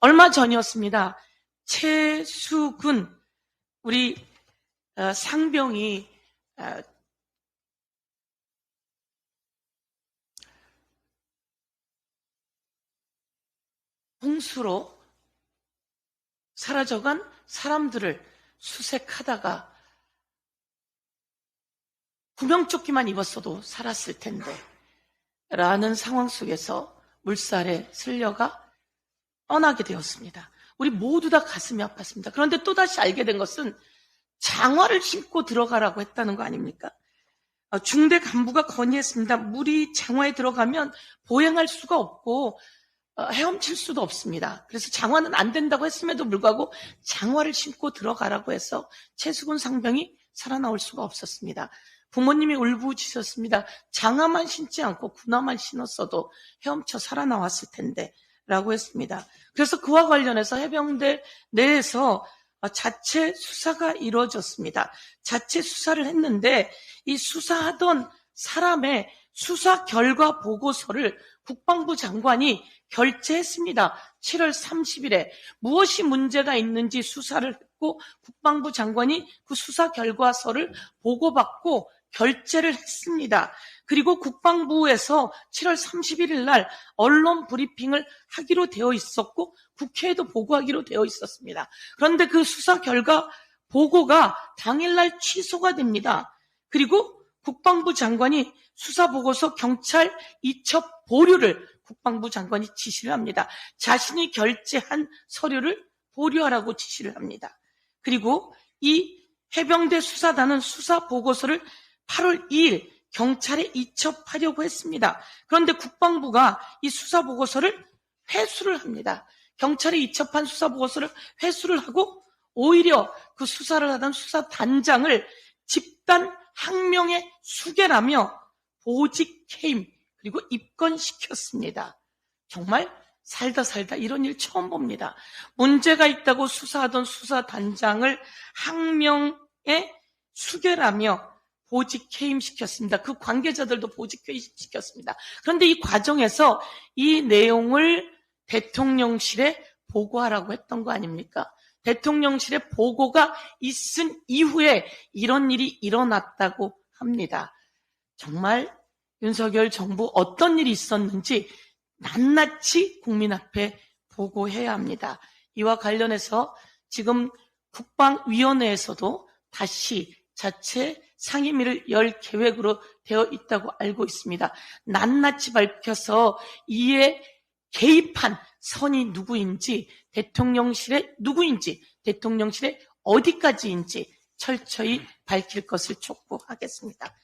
얼마 전이었습니다. 최수근 우리 상병이 홍수로 사라져간 사람들을 수색하다가 구명조끼만 입었어도 살았을 텐데 라는 상황 속에서 물살에 쓸려가 떠나게 되었습니다. 우리 모두 다 가슴이 아팠습니다. 그런데 또다시 알게 된 것은 장화를 신고 들어가라고 했다는 거 아닙니까? 중대 간부가 건의했습니다. 물이 장화에 들어가면 보행할 수가 없고 헤엄칠 수도 없습니다. 그래서 장화는 안 된다고 했음에도 불구하고 장화를 신고 들어가라고 해서 최수근 상병이 살아나올 수가 없었습니다. 부모님이 울부짖었습니다. 장화만 신지 않고 군화만 신었어도 헤엄쳐 살아나왔을 텐데 라고 했습니다. 그래서 그와 관련해서 해병대 내에서 자체 수사가 이루어졌습니다. 자체 수사를 했는데 이 수사하던 사람의 수사 결과 보고서를 국방부 장관이 결재했습니다. 7월 30일에 무엇이 문제가 있는지 수사를 했고 국방부 장관이 그 수사 결과서를 보고받고 결재를 했습니다. 그리고 국방부에서 7월 31일 날 언론 브리핑을 하기로 되어 있었고 국회에도 보고하기로 되어 있었습니다. 그런데 그 수사 결과 보고가 당일날 취소가 됩니다. 그리고 국방부 장관이 수사보고서 경찰 이첩 보류를 국방부 장관이 지시를 합니다. 자신이 결재한 서류를 보류하라고 지시를 합니다. 그리고 이 해병대 수사단은 수사보고서를 8월 2일 경찰에 이첩하려고 했습니다. 그런데 국방부가 이 수사보고서를 회수를 합니다. 경찰에 이첩한 수사보고서를 회수를 하고 오히려 그 수사를 하던 수사단장을 집단 항명의 수괴라며 보직 해임 그리고 입건시켰습니다. 정말 살다 이런 일 처음 봅니다. 문제가 있다고 수사하던 수사단장을 항명의 수괴라며 보직 해임시켰습니다. 그 관계자들도 보직 해임시켰습니다. 그런데 이 과정에서 이 내용을 대통령실에 보고하라고 했던 거 아닙니까? 대통령실에 보고가 있은 이후에 이런 일이 일어났다고 합니다. 정말 윤석열 정부 어떤 일이 있었는지 낱낱이 국민 앞에 보고해야 합니다. 이와 관련해서 지금 국방위원회에서도 다시 자체 상임위를 열 계획으로 되어 있다고 알고 있습니다. 낱낱이 밝혀서 이에 개입한 선이 누구인지, 대통령실에 누구인지, 대통령실에 어디까지인지 철저히 밝힐 것을 촉구하겠습니다.